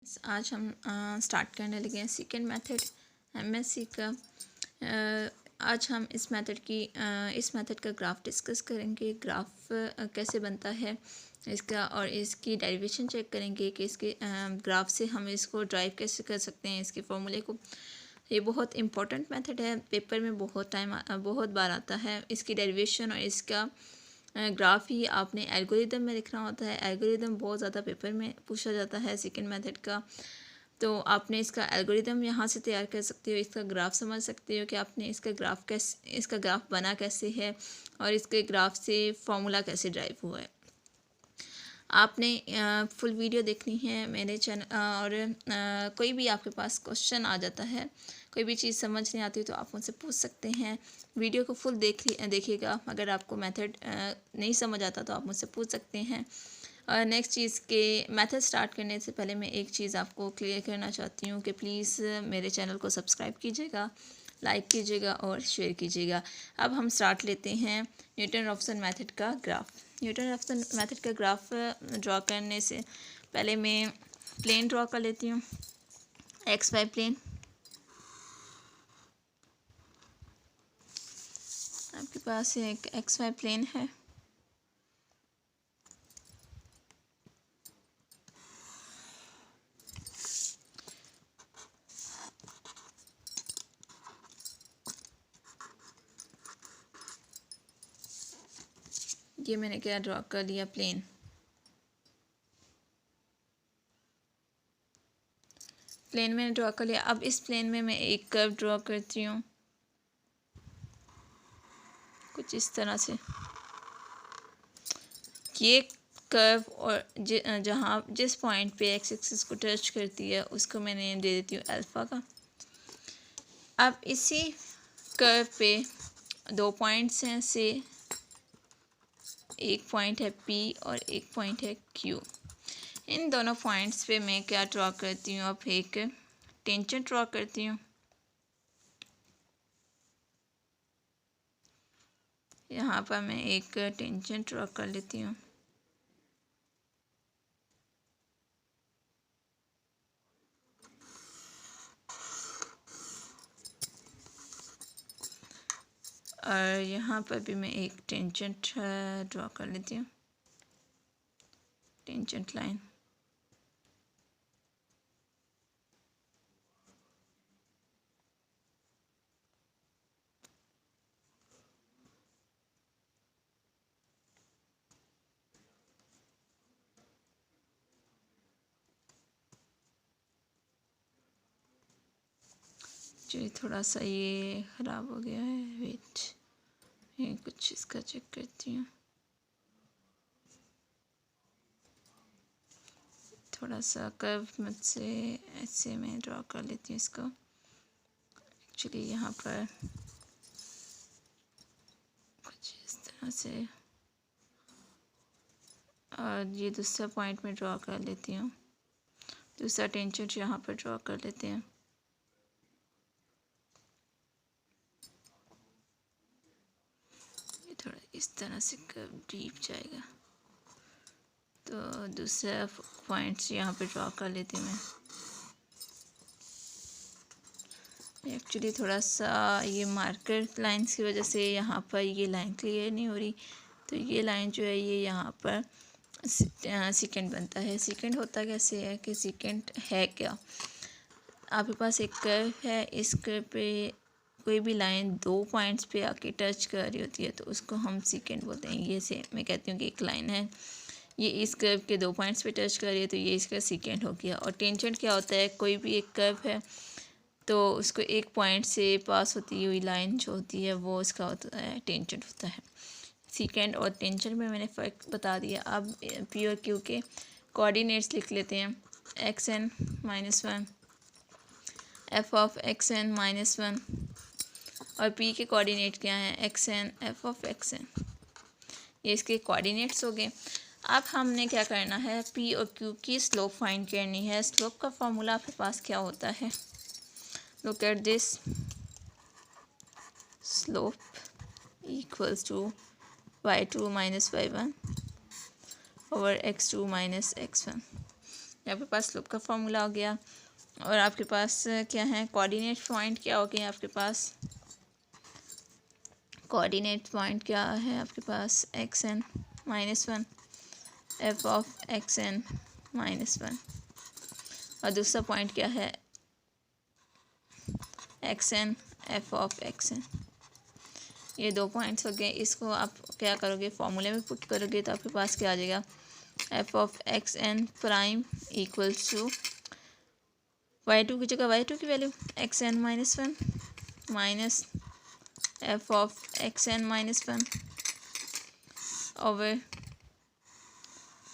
आज हम स्टार्ट करने लगे हैं सेकेंड मेथड एमएससी का। आज हम इस मेथड का ग्राफ डिस्कस करेंगे। ग्राफ कैसे बनता है इसका, और इसकी डेरिवेशन चेक करेंगे कि इसके ग्राफ से हम इसको ड्राइव कैसे कर सकते हैं, इसके फॉर्मूले को। ये बहुत इंपॉर्टेंट मेथड है, पेपर में बहुत बार आता है। इसकी डेरिवेशन और इसका ग्राफ ही आपने एल्गोरिदम में लिखना होता है। एल्गोरिदम बहुत ज़्यादा पेपर में पूछा जाता है सेकंड मेथड का, तो आपने इसका एल्गोरिदम यहाँ से तैयार कर सकते हो, इसका ग्राफ समझ सकते हो कि आपने इसका ग्राफ बना कैसे है और इसके ग्राफ से फार्मूला कैसे ड्राइव हुआ है। आपने फुल वीडियो देखनी है मेरे चैनल। और कोई भी आपके पास क्वेश्चन आ जाता है, कोई भी चीज़ समझ नहीं आती तो आप मुझसे पूछ सकते हैं। वीडियो को फुल देखिएगा। अगर आपको मेथड नहीं समझ आता तो आप मुझसे पूछ सकते हैं। और नेक्स्ट चीज़ के मेथड स्टार्ट करने से पहले मैं एक चीज़ आपको क्लियर करना चाहती हूँ कि प्लीज़ मेरे चैनल को सब्सक्राइब कीजिएगा, लाइक कीजिएगा और शेयर कीजिएगा। अब हम स्टार्ट लेते हैं न्यूटन-रॉफसन मेथड का ग्राफ। न्यूटन-रॉफसन मेथड का ग्राफ ड्रॉ करने से पहले मैं प्लेन ड्रॉ कर लेती हूँ, एक्स वाई प्लेन। आपके पास एक एक्स वाई प्लेन है। ये मैंने क्या ड्रॉ कर लिया, प्लेन। प्लेन मैंने ड्रॉ कर लिया। अब इस प्लेन में मैं एक कर्व ड्रॉ करती हूँ कुछ इस तरह से। ये कर्व और जहाँ जिस पॉइंट पे एक्स एक्सिस को टच करती है उसको मैं नेम दे देती हूँ अल्फ़ा का। अब इसी कर्व पे दो पॉइंट्स हैं से, एक पॉइंट है पी और एक पॉइंट है क्यू। इन दोनों पॉइंट्स पे मैं क्या ड्रॉ करती हूँ, अब एक टेंजेंट ड्रॉ करती हूँ। यहाँ पर मैं एक टेंजेंट ड्रॉ कर लेती हूँ। और यहाँ पर भी मैं एक टेंजेंट ड्रॉ कर लेती हूँ, टेंजेंट लाइन। चलिए थोड़ा सा ये ख़राब हो गया है, वेट, ये कुछ इसका चेक करती हूँ। थोड़ा सा कर्व मुझसे ऐसे मैं ड्रॉ कर लेती हूँ इसको। एक्चुअली यहाँ पर कुछ इस तरह से, और ये दूसरा पॉइंट में ड्रॉ कर लेती हूँ। दूसरा टेंजेंट यहाँ पर ड्रॉ कर लेते हैं। ये थोड़ा इस तरह से कर्व डीप जाएगा, तो दूसरा पॉइंट्स यहाँ पे ड्रॉ कर लेती हूँ मैं। एक्चुअली थोड़ा सा ये मार्कर लाइंस की वजह से यहाँ पर ये लाइन क्लियर नहीं हो रही, तो ये लाइन जो है ये यहाँ पर सेकेंड बनता है। सेकेंड होता कैसे है कि सेकेंड है क्या, आपके पास एक कर्व है, इस कर्व पे कोई भी लाइन दो पॉइंट्स पे आके टच कर रही होती है तो उसको हम सेकेंड बोलते हैं। ये से मैं कहती हूँ कि एक लाइन है, ये इस कर्व के दो पॉइंट्स पे टच कर रही है तो ये इसका सेकेंड हो गया। और टेंजेंट क्या होता है, कोई भी एक कर्व है तो उसको एक पॉइंट से पास होती हुई लाइन जो होती है वो इसका होता है, टेंजेंट होता है। सेकेंड और टेंजेंट में मैंने फ़र्क बता दिया। अब पी और क्यू के कोऑर्डिनेट्स लिख लेते हैं। X n minus one, f of x n minus one, और पी के कोऑर्डिनेट क्या हैं, x n f of x n. ये इसके कोऑर्डिनेट्स हो गए। अब हमने क्या करना है, पी और क्यू की स्लोप फाइंड करनी है। स्लोप का फॉर्मूला आपके पास क्या होता है, look at this, slope equals to y2 minus y1 over x2 minus x1। यहाँ पे पास स्लोप का फॉर्मूला हो गया। और आपके पास क्या है, कोऑर्डिनेट पॉइंट क्या हो गया आपके पास, कोऑर्डिनेट पॉइंट क्या है आपके पास, xn -1 f ऑफ xn -1, और दूसरा पॉइंट क्या है xn f ऑफ xn। ये दो पॉइंट्स हो गए। इसको आप क्या करोगे, फॉर्मूले में पुट करोगे तो आपके पास क्या आ जाएगा, f of xn prime equals to y2 की जगह y2 की value xn -1 minus f of xn -1 over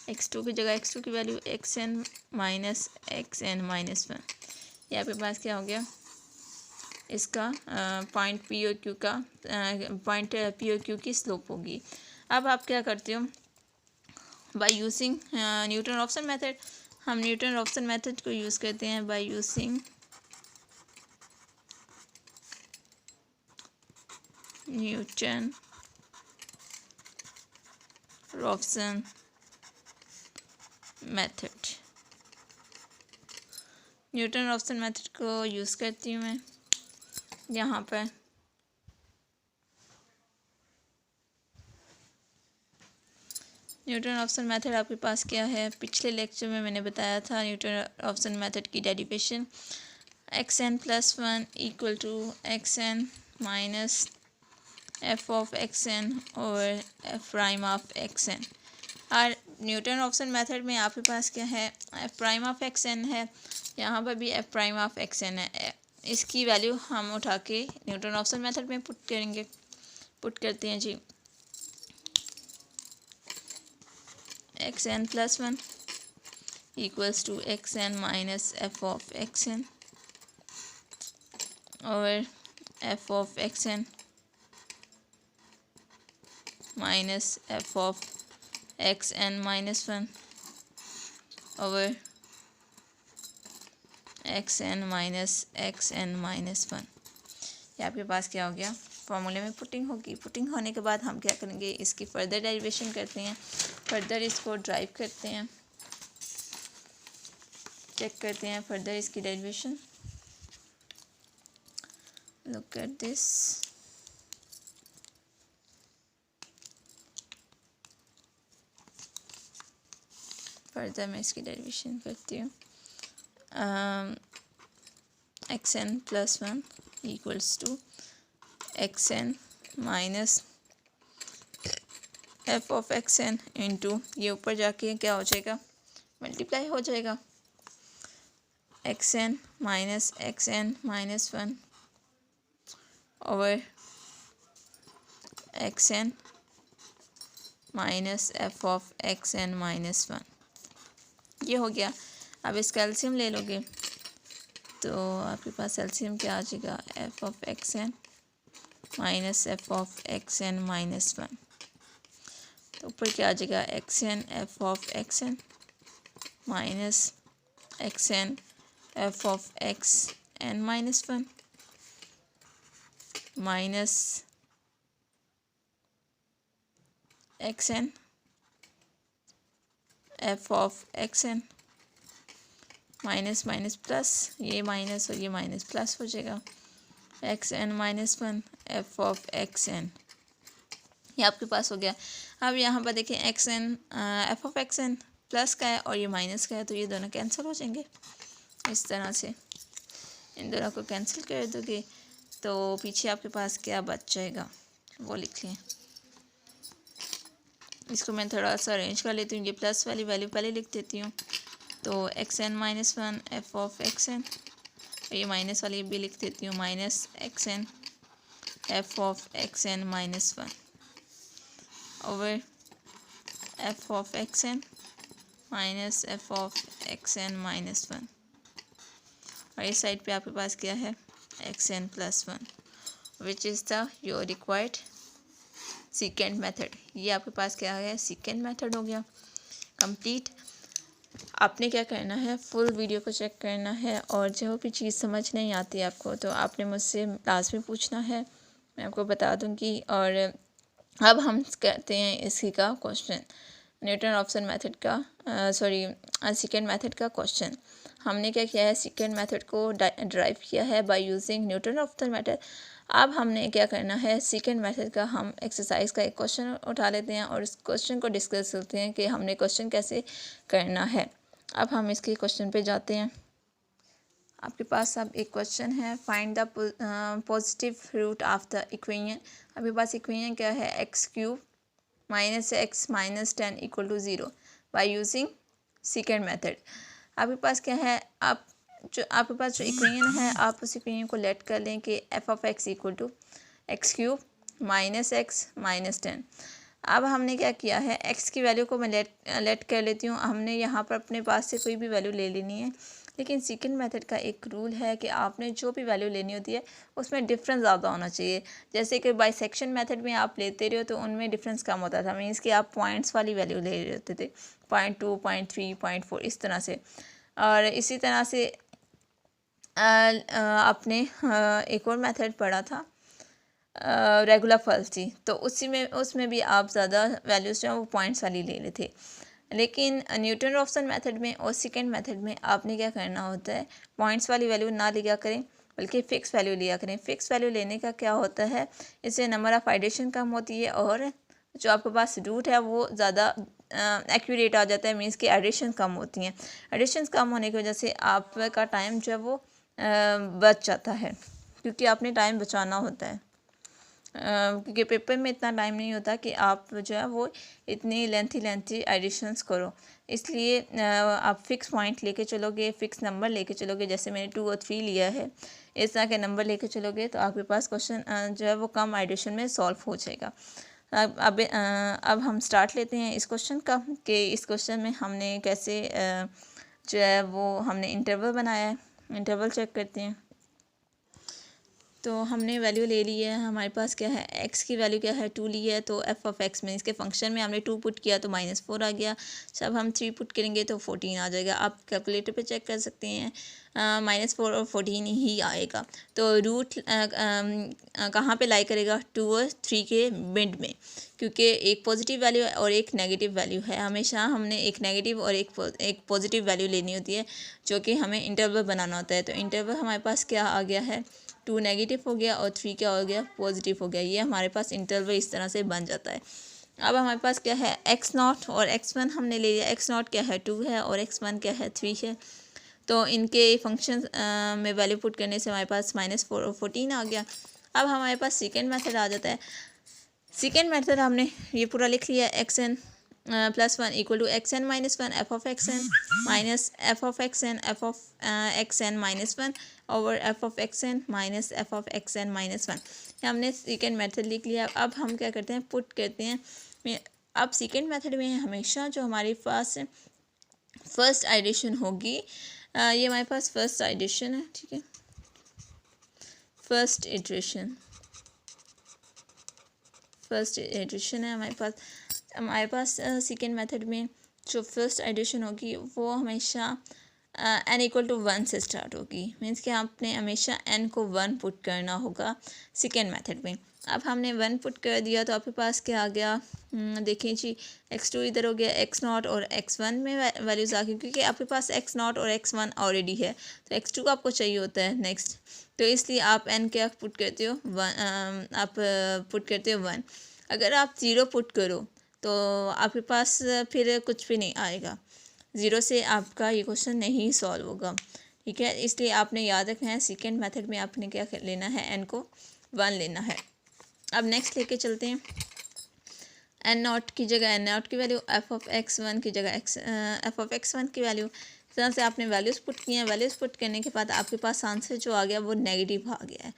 x2 की जगह x2 की वैल्यू xn माइनस xn -1। ये आपके पास क्या हो गया, इसका पॉइंट पी ओ क्यू का पॉइंट पी ओ क्यू की स्लोप होगी। अब आप क्या करते हो, by using Newton Raphson method, हम न्यूटन रॉफ्सन मेथड को यूज़ करते हैं by using Newton Raphson method. Newton Raphson method को यूज़ करती हूँ मैं यहाँ पर। न्यूटन रॉफ्सन मेथड आपके पास क्या है, पिछले लेक्चर में मैंने बताया था न्यूटन रॉफ्सन मेथड की derivation, xn +1 equal to xn minus f of xn और f प्राइम ऑफ xn। और न्यूटन रॉफ्सन मेथड में आपके पास क्या है, f प्राइम ऑफ xn है, यहाँ पर भी f प्राइम ऑफ xn है। इसकी वैल्यू हम उठा के न्यूटन रॉफ्सन मेथड में पुट करेंगे, पुट करते हैं जी। xn +1 equals to xn minus f of xn और f of xn minus f of xn -1 over xn minus xn -1। ये आपके पास क्या हो गया, फॉर्मूले में पुटिंग होगी। पुटिंग होने के बाद हम क्या करेंगे, इसकी फर्दर डेरिवेशन करते हैं, फर्दर इसको ड्राइव करते हैं, चेक करते हैं फर्दर इसकी derivation. Look at this, further मैं इसकी डेरिवेशन करती हूँ। xn +1 equals to xn minus f of xn into, ये ऊपर जाके क्या हो जाएगा, मल्टीप्लाई हो जाएगा, xn minus xn -1 over xn minus f of xn -1। ये हो गया। अब इसका एलसीएम ले लोगे तो आपके पास एलसीएम क्या आ जाएगा, f of xn minus f of xn -1। तो ऊपर क्या आ जाएगा, xn f of xn minus xn f of xn -1 minus xn f of xn minus minus plus, ये माइनस और ये माइनस प्लस हो जाएगा, xn -1 f ऑफ xn। ये आपके पास हो गया। अब यहाँ पर देखें xn f of xn plus का है और ये माइनस का है, तो ये दोनों कैंसिल हो जाएंगे। इस तरह से इन दोनों को कैंसिल कर दोगे तो पीछे आपके पास क्या बच जाएगा वो लिख लें। इसको मैं थोड़ा सा अरेंज कर लेती हूँ, ये प्लस वाली वैल्यू पहले लिख देती हूँ। तो xn -1 f ऑफ xn, ये माइनस वाली भी लिख देती हूँ, minus xn f of xn -1 over f of xn minus f of xn -1। और इस साइड पे आपके पास क्या है, xn +1 which is the your required second method. ये आपके पास क्या है, सेकेंड मेथड हो गया कंप्लीट। आपने क्या करना है, फुल वीडियो को चेक करना है और जो भी चीज़ समझ नहीं आती आपको तो आपने मुझसे लाजमी पूछना है, मैं आपको बता दूंगी। और अब हम करते हैं इसी का क्वेश्चन। न्यूटन रॉफसन मेथड का सेकेंड मेथड का क्वेश्चन। हमने क्या किया है, सेकेंड मेथड को ड्राइव किया है बाय यूजिंग न्यूटन रॉफसन मेथड। अब हमने क्या करना है, सेकेंड मेथड का हम एक्सरसाइज का एक क्वेश्चन उठा लेते हैं और इस क्वेश्चन को डिस्कस करते हैं कि हमने क्वेश्चन कैसे करना है। अब हम इसके क्वेश्चन पे जाते हैं। आपके पास अब एक क्वेश्चन है, find the positive root of the equation. आपके पास इक्वेशन क्या है, x cube minus x minus 10 equal to 0 by using second method. आपके पास क्या है, आपके पास जो इक्वेशन है, आप उस इक्वेशन को लेट कर लें कि f of x equal to x cube minus x minus 10। अब हमने क्या किया है, एक्स की वैल्यू को मैं लेट कर लेती हूँ। हमने यहाँ पर अपने पास से कोई भी वैल्यू ले लेनी है, लेकिन सेकेंड मेथड का एक रूल है कि आपने जो भी वैल्यू लेनी होती है उसमें डिफरेंस ज़्यादा होना चाहिए। जैसे कि बाइसेक्शन मेथड में आप लेते रहे हो तो उनमें डिफरेंस कम होता था, मीन्स कि आप पॉइंट्स वाली वैल्यू ले रहे होते थे, 0.2 0.3 0.4 इस तरह से। और इसी तरह से आपने एक और मेथड पढ़ा था रेगुलर फलसी, तो उसमें भी आप ज़्यादा वैल्यूज़ जो है वो पॉइंट्स वाली ले लेते थे। लेकिन न्यूटन रॉफसन मेथड में और सेकेंड मेथड में आपने क्या करना होता है, पॉइंट्स वाली वैल्यू ना लिया करें बल्कि फ़िक्स वैल्यू लिया करें। फ़िक्स वैल्यू लेने का क्या होता है, इससे नंबर ऑफ़ आइडेशन कम होती है और जो आपके पास रूट है वो ज़्यादा एक्यूरेट आ जाता है, मीन्स कि एडिशन कम होती हैं। एडिशन कम होने की वजह से आपका टाइम जो है वो बच जाता है, क्योंकि आपने टाइम बचाना होता है। क्योंकि पेपर में इतना टाइम नहीं होता कि आप जो है वो इतनी लेंथी एडिशंस करो, इसलिए आप फ़िक्स पॉइंट लेके चलोगे, फ़िक्स नंबर लेके चलोगे। जैसे मैंने 2 और 3 लिया है, इस तरह के नंबर लेके चलोगे तो आपके पास क्वेश्चन जो है वो कम एडिशन में सॉल्व हो जाएगा। अब हम स्टार्ट लेते हैं इस क्वेश्चन का, कि इस क्वेश्चन में हमने कैसे जो है वो हमने इंटरवल बनाया है। इंटरवल चेक करते हैं। तो हमने वैल्यू ले ली है, हमारे पास क्या है, एक्स की वैल्यू क्या है 2 ली है, तो एफ ऑफ एक्स में इसके फंक्शन में हमने 2 पुट किया तो -4 आ गया। जब हम 3 पुट करेंगे तो 14 आ जाएगा। आप कैलकुलेटर पे चेक कर सकते हैं, -4 और 14 ही आएगा। तो रूट कहाँ पे लाई करेगा, 2 और 3 के मिड में, क्योंकि एक पॉजिटिव वैल्यू और एक नेगेटिव वैल्यू है। हमेशा हमने एक नेगेटिव और एक पॉजिटिव वैल्यू लेनी होती है, जो कि हमें इंटरवल बनाना होता है। तो इंटरवल हमारे पास क्या आ गया है, 2 नेगेटिव हो गया और 3 क्या हो गया, पॉजिटिव हो गया। ये हमारे पास इंटरवल इस तरह से बन जाता है। अब हमारे पास क्या है, x0 और x1 हमने ले लिया। x0 क्या है 2 है और x1 क्या है 3 है। तो इनके फंक्शन में वैल्यू पुट करने से हमारे पास -4 और 14 आ गया। अब हमारे पास सेकेंड मेथड आ जाता है। सेकेंड मेथड हमने ये पूरा लिख लिया, xn +1 equal to xn -1 f of xn minus f of xn f of xn -1 over f of xn minus f of xn -1। हमने सेकेंड मेथड लिख लिया। अब हम क्या करते हैं, पुट करते हैं। अब सेकेंड मेथड में हमेशा जो हमारे पास फर्स्ट आइडेशन होगी, ये हमारे पास फर्स्ट आइडेशन है, ठीक है, फर्स्ट एडिशन है हमारे पास सेकेंड मेथड में जो फर्स्ट एडिशन होगी वो हमेशा n इक्वल टू 1 से स्टार्ट होगी। मीन्स कि आपने हमेशा n को 1 पुट करना होगा सेकेंड मेथड में। अब हमने 1 पुट कर दिया तो आपके पास क्या आ गया, देखिए जी, x2 इधर हो गया, x0 और x1 में वैल्यूज़ आ गई, क्योंकि आपके पास x0 और x1 ऑलरेडी है, तो x2 को आपको चाहिए होता है नेक्स्ट, तो इसलिए आप n क्या पुट करते हो, 1 आप पुट करते हो 1। अगर आप 0 पुट करो तो आपके पास फिर कुछ भी नहीं आएगा, 0 से आपका ये क्वेश्चन नहीं सॉल्व होगा, ठीक है। इसलिए आपने याद रखना है, सेकेंड मेथड में आपने क्या लेना है, n को 1 लेना है। अब नेक्स्ट लेके चलते हैं, n0 की जगह n0 की वैल्यू, एफ ऑफ x1 की जगह एफ ऑफ x1 की वैल्यू। इस तरह से आपने वैल्यूज़ पुट किए हैं। वैल्यूज़ पुट करने के बाद आपके पास आंसर जो आ गया वो नेगेटिव आ गया है।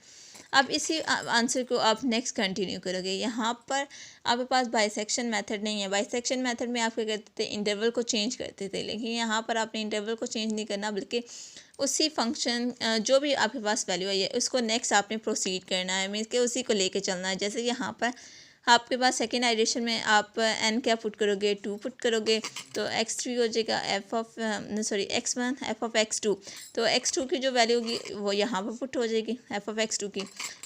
अब इसी आंसर को आप नेक्स्ट कंटिन्यू करोगे। यहाँ पर आपके पास बाइसेक्शन मेथड नहीं है। बाइसेक्शन मेथड में आप क्या करते थे, इंटरवल को चेंज करते थे, लेकिन यहाँ पर आपने इंटरवल को चेंज नहीं करना, बल्कि उसी फंक्शन जो भी आपके पास वैल्यू आई है उसको नेक्स्ट आपने प्रोसीड करना है, मीन्स कि उसी को लेके चलना है। जैसे यहाँ पर आपके पास सेकेंड आइडेशन में आप n क्या पुट करोगे, 2 पुट करोगे, तो x3 हो जाएगा x1 एफ ऑफ x2, तो x2 की जो वैल्यू होगी वो यहाँ पर पुट हो जाएगी एफ ऑफ x2 की,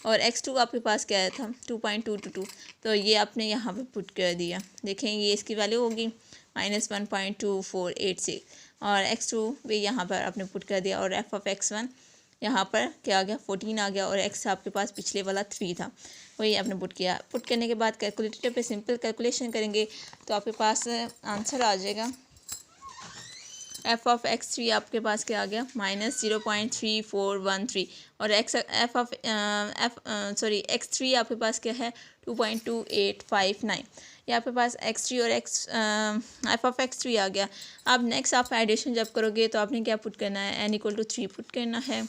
और x2 आपके पास क्या आया था 2.222, तो ये आपने यहाँ पे पुट कर दिया। देखें ये इसकी वैल्यू होगी -1.2486 और x2 भी यहाँ पर आपने पुट कर दिया और f ऑफ x1 यहाँ पर क्या आ गया 14 आ गया और x आपके पास पिछले वाला 3 था, वही आपने पुट किया। पुट करने के बाद कैलकुलेटर पे सिंपल कैलकुलेशन करेंगे तो आपके पास आंसर आ जाएगा f ऑफ x3 आपके पास क्या आ गया -0.3413 और x3 आपके पास क्या है 2.2859। यहाँ पे पास x3 और f ऑफ x3 आ गया। अब नेक्स्ट आप एडिशन जब करोगे तो आपने क्या पुट करना है, n = 3 पुट करना है।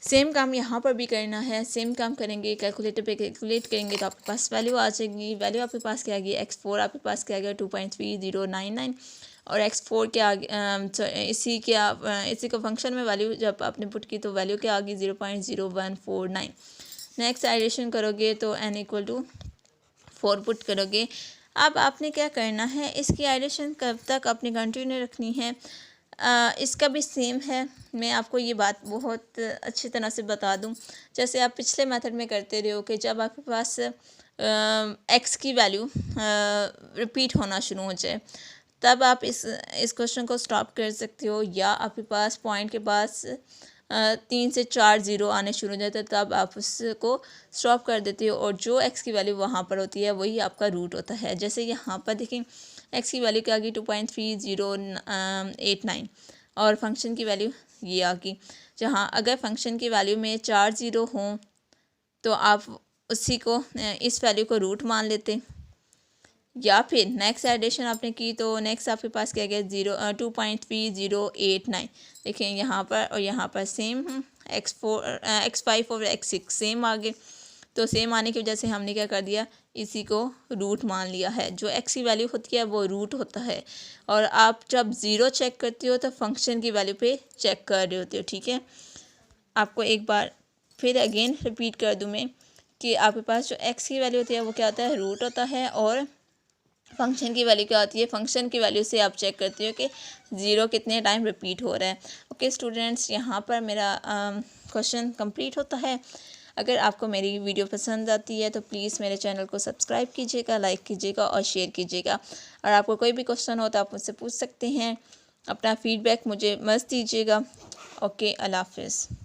सेम काम यहाँ पर भी करना है, सेम काम करेंगे, कैलकुलेटर पे कैलकुलेट करेंगे तो आपके पास वैल्यू आ जाएगी। वैल्यू आपके पास क्या आ गई, x4 आपके पास क्या आ गया 2.3099 और x4 क्या आ गया इसी का फंक्शन में वैल्यू जब आपने पुट की तो वैल्यू क्या आ गई 0.0149। नेक्स्ट एडिशन करोगे तो n = 4 पुट करोगे। अब आपने क्या करना है, इसकी एडिशन कब तक अपनी कंटिन्यू रखनी है। इसका भी सेम है, मैं आपको ये बात बहुत अच्छी तरह से बता दूं। जैसे आप पिछले मेथड में करते रहे हो कि जब आपके पास x की वैल्यू रिपीट होना शुरू हो जाए तब आप इस क्वेश्चन को स्टॉप कर सकते हो, या आपके पास पॉइंट के पास 3 से 4 ज़ीरो आने शुरू हो जाते हैं तब आप उसको स्टॉप कर देते हो और जो x की वैल्यू वहाँ पर होती है वही आपका रूट होता है। जैसे यहाँ पर देखें x की वैल्यू क्या आ गई 2.3089 और फंक्शन की वैल्यू ये आ गई। जहाँ अगर फंक्शन की वैल्यू में 4 ज़ीरो हों तो आप उसी को इस वैल्यू को रूट मान लेते, या फिर नेक्स्ट एडिशन आपने की तो नेक्स्ट आपके पास क्या गया 2.3089। देखें यहाँ पर और यहाँ पर सेम x5 और x6 सेम आ गए, तो सेम आने की वजह से हमने क्या कर दिया, इसी को रूट मान लिया है। जो x की वैल्यू होती है वो रूट होता है और आप जब ज़ीरो चेक करते हो तो फंक्शन की वैल्यू पे चेक कर रहे होते हो। ठीक है, आपको एक बार फिर अगेन रिपीट कर दूँ मैं कि आपके पास जो x की वैल्यू होती है वो क्या होता है, रूट होता है और फंक्शन की वैल्यू क्या होती है, फंक्शन की वैल्यू से आप चेक करते हो कि ज़ीरो कितने टाइम रिपीट हो रहा है। ओके स्टूडेंट्स, यहाँ पर मेरा क्वेश्चन कंप्लीट होता है। अगर आपको मेरी वीडियो पसंद आती है तो प्लीज़ मेरे चैनल को सब्सक्राइब कीजिएगा, लाइक कीजिएगा और शेयर कीजिएगा। और आपको कोई भी क्वेश्चन हो तो आप मुझसे पूछ सकते हैं। अपना फ़ीडबैक मुझे मस्त दीजिएगा। ओके, अल्लाह हाफ़िज़।